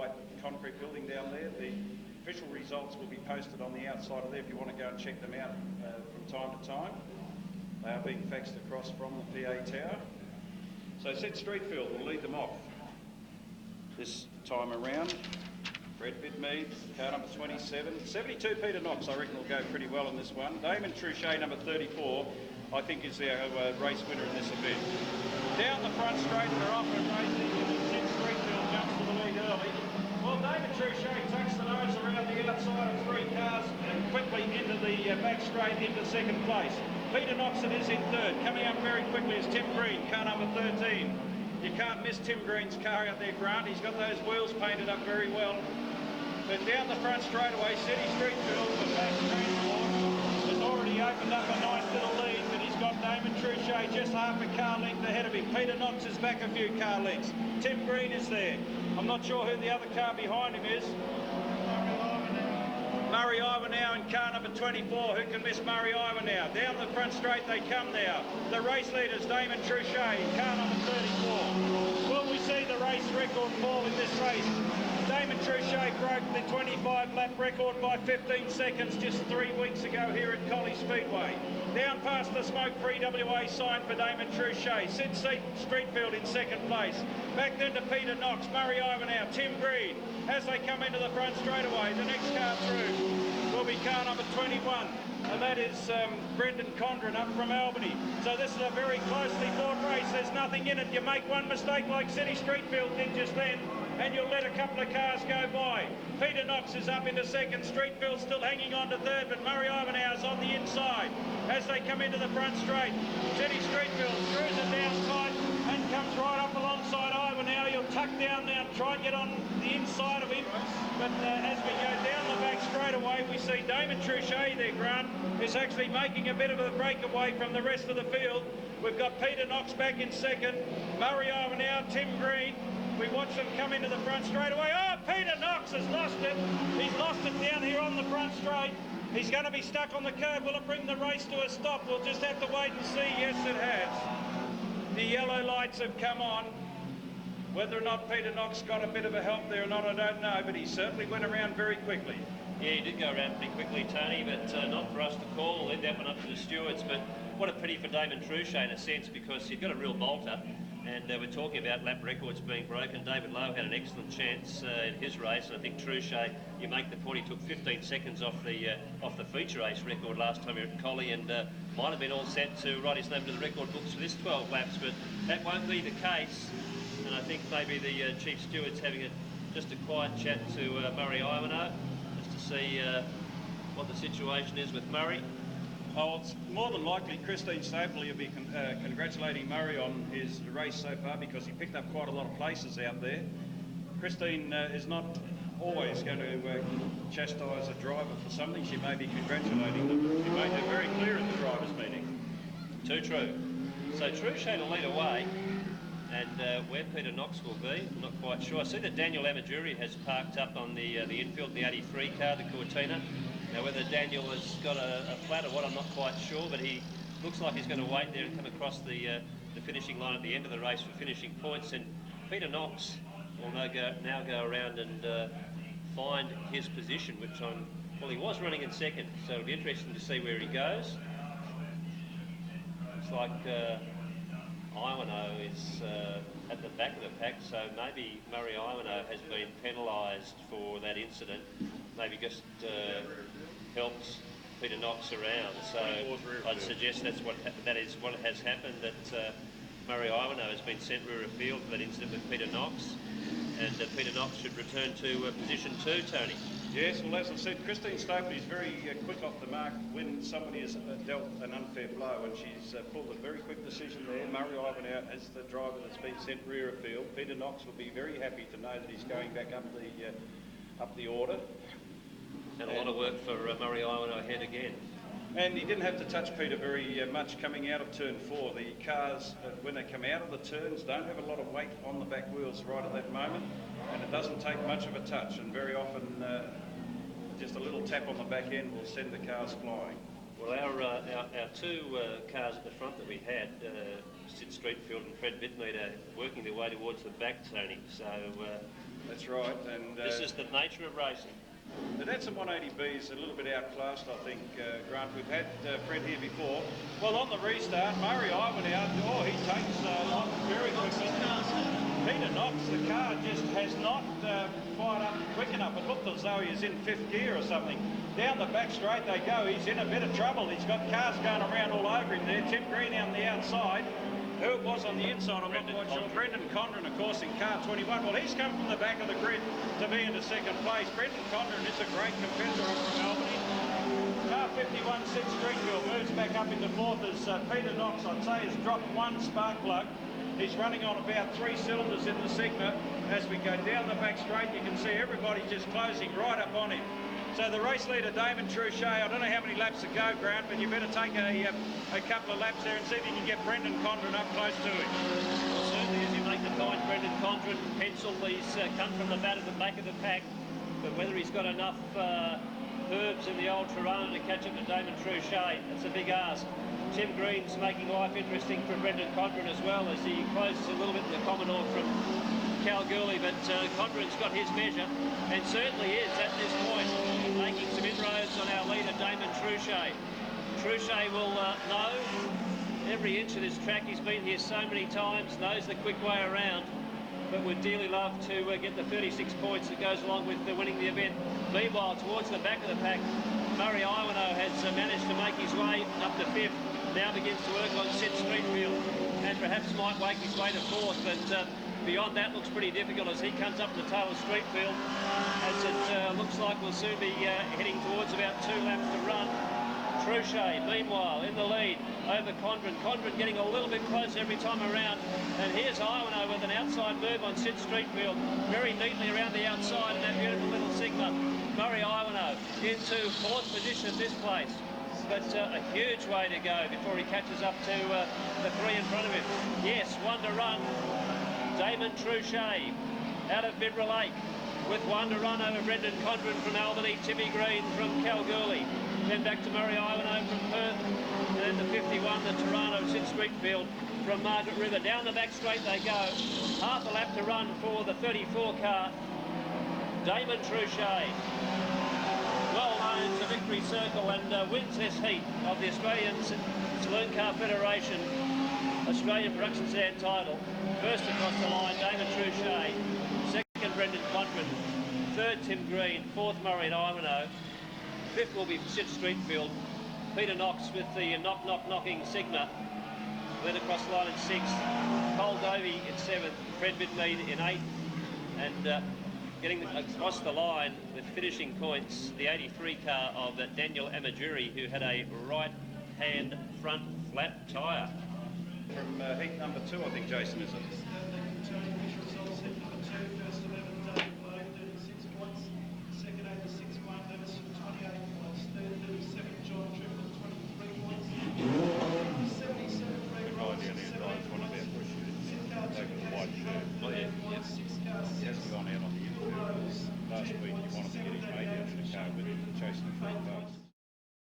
white concrete building down there. The official results will be posted on the outside of there if you want to go and check them out from time to time. They are being faxed across from the PA tower. So Sid Streetfield will lead them off this time around. Fred Bidmead, car number 27. 72 Peter Knox, I reckon will go pretty well in this one. Damon Truchet, number 34, I think is our race winner in this event. Down the front straight, they're off and racing, and Sid Streetfield jumps to the lead early. Well, Damon Truchet takes the nose around the outside of three cars and quickly into the back straight into second place. Peter Knox it is in third. Coming up very quickly is Tim Green, car number 13. You can't miss Tim Green's car out there, Grant. He's got those wheels painted up very well. But down the front straightaway, City Streetfield, the back transport, has already opened up a nice little lead, but he's got Damon Truchet just half a car length ahead of him. Peter Knox is back a few car lengths. Tim Green is there. I'm not sure who the other car behind him is. Murray Ivanhoe in car number 24. Who can miss Murray Ivanhoe? Down the front straight they come now. The race leaders, Damon Truchet, car number 34. Will we see the race record fall in this race? Damon Truchet broke the 25 lap record by 15 seconds just 3 weeks ago here at Collie Speedway. Down past the smoke-free WA sign for Damon Truchet. Sid Streetfield in second place. Back then to Peter Knox, Murray Ivanhoe, Tim Green. As they come into the front straightaway, the next car through will be car number 21. And that is Brendan Condren up from Albany. So this is a very closely fought race. There's nothing in it. You make one mistake like City Streetfield did just then, and you'll let a couple of cars go by. Peter Knox is up into second. Streetfield still hanging on to third, but Murray Ivanhoe's on the inside. As they come into the front straight, City Streetfield screws it down tight and comes right up alongside Ivanhoe. You'll tuck down now and try and get on the inside of him. But as we go down the back straightaway, we see Damon Truchet there, Grant, is actually making a bit of a breakaway from the rest of the field. We've got Peter Knox back in second, Murray Ivanhoe, Tim Green. We watch them come into the front straightaway. Oh, Peter Knox has lost it. He's lost it down here on the front straight. He's going to be stuck on the curb. Will it bring the race to a stop? We'll just have to wait and see. Yes, it has. The yellow lights have come on. Whether or not Peter Knox got a bit of a help there or not, I don't know, but he certainly went around very quickly. Yeah, he did go around pretty quickly, Tony, but not for us to call. We'll leave that one up to the stewards. But what a pity for Damon Truchet in a sense, because he'd got a real bolter. And we're talking about lap records being broken. David Lowe had an excellent chance in his race, and I think Truchet, you make the point, he took 15 seconds off the feature race record last time here at Collie, and might have been all set to write his name to the record books for this 12 laps, but that won't be the case. And I think maybe the chief steward's having just a quiet chat to Murray Ivanhoe, just to see what the situation is with Murray. Oh, it's more than likely Christine Stapley will be congratulating Murray on his race so far, because he picked up quite a lot of places out there. Christine is not always going to chastise a driver for something. She may be congratulating them. She made that very clear at the drivers' meeting. Too true. So Truchet will lead away, and where Peter Knox will be, I'm not quite sure. I see that Daniel Amaduri has parked up on the infield, the 83 car, the Cortina. Now, whether Daniel has got a flat or what, I'm not quite sure, but he looks like he's going to wait there and come across the finishing line at the end of the race for finishing points. And Peter Knox will now go around and find his position, which well, he was running in second, so it'll be interesting to see where he goes. Looks like Ivanhoe is at the back of the pack, so maybe Murray Ivanhoe has been penalised for that incident. Maybe just helped Peter Knox around. So I'd suggest that is what has happened, that Murray Ivanhoe has been sent rear afield for that incident with Peter Knox, and Peter Knox should return to position 2, Tony. Yes, well, as I said, Christine Stapley is very quick off the mark when somebody has dealt an unfair blow, and she's pulled a very quick decision there. Murray Ivanhoe as the driver that's been sent rear afield. Peter Knox will be very happy to know that he's going back up the order. And a lot of work for Murray Ivanhoe ahead again. And he didn't have to touch Peter very much coming out of turn 4. The cars, when they come out of the turns, don't have a lot of weight on the back wheels right at that moment, and it doesn't take much of a touch, and very often just a little tap on the back end will send the cars flying. Well, our two cars at the front that we had, Sid Streetfield and Fred Bitmeter, working their way towards the back, Tony. So that's right. And this is the nature of racing. The Datsun 180B is a little bit outclassed, I think, Grant. We've had Fred here before. Well, on the restart, Murray I went out. Oh, he takes off very quickly. Peter Knox, the car just has not fired up quick enough. It looked as though he was in 5th gear or something. Down the back straight they go. He's in a bit of trouble. He's got cars going around all over him there. Tim Green on the outside. Who it was on the inside, I'm not quite sure. Brendan Condren, of course, in car 21. Well, he's come from the back of the grid to be into 2nd place. Brendan Condren is a great competitor from Albany. Car 51, Sid Streetfield, moves back up into 4th as Peter Knox, I'd say, has dropped one spark plug. He's running on about 3 cylinders in the Sigma. As we go down the back straight, you can see everybody just closing right up on him. So the race leader, Damon Truchet, I don't know how many laps to go, Grant, but you better take a couple of laps there and see if you can get Brendan Condren up close to him. Well, certainly as you make the point, Brendan Condren, pencil, he's come from the back of the pack, but whether he's got enough herbs in the old Toronto to catch up to Damon Truchet, that's a big ask. Tim Green's making life interesting for Brendan Condren as well, as he closes a little bit to the Commodore from Kalgoorlie, but Condren's got his measure, and certainly is at this point making some inroads on our leader Damon Truchet. Truchet will know every inch of this track. He's been here so many times, knows the quick way around, but would dearly love to get the 36 points that goes along with winning the event. Meanwhile, towards the back of the pack, Murray Iwano has managed to make his way up to 5th, now begins to work on Sid Streetfield, and perhaps might wake his way to 4th, but beyond that looks pretty difficult as he comes up to the tail of Streetfield, as it looks like we'll soon be heading towards about 2 laps to run. Truchet, meanwhile, in the lead over Condren. Condren getting a little bit closer every time around. And here's Iwano with an outside move on Sid Streetfield, very neatly around the outside in that beautiful little Sigma. Murray Iwano into 4th position at this place. But a huge way to go before he catches up to the 3 in front of him. Yes, 1 to run. Damon Truchet out of Bibra Lake with 1 to run over Brendan Condren from Albany, Timmy Green from Kalgoorlie. Then back to Murray Iwano from Perth, and the 51, the Toronto Sid Streetfield from Margaret River. Down the back straight they go. Half a lap to run for the 34 car. Damon Truchet, well known to Victory Circle, and wins this heat of the Australian Saloon Car Federation Australian Production Sedan title. First across the line, Damon Truchet. Second, Brendan Condren. Third, Tim Green. Fourth, Murray Iwano. 5th will be Sid Streetfield. Peter Knox with the knocking Sigma. Then across the line in 6th. Cole Dovey in 7th. Fred Bitmead in 8th. And getting across the line with finishing points, the 83 car of Daniel Amajuri, who had a right-hand front flat tyre. From heat number 2, I think, Jason, is it? Last week, you wanted to get his mate out in the car with him, chasing the front car.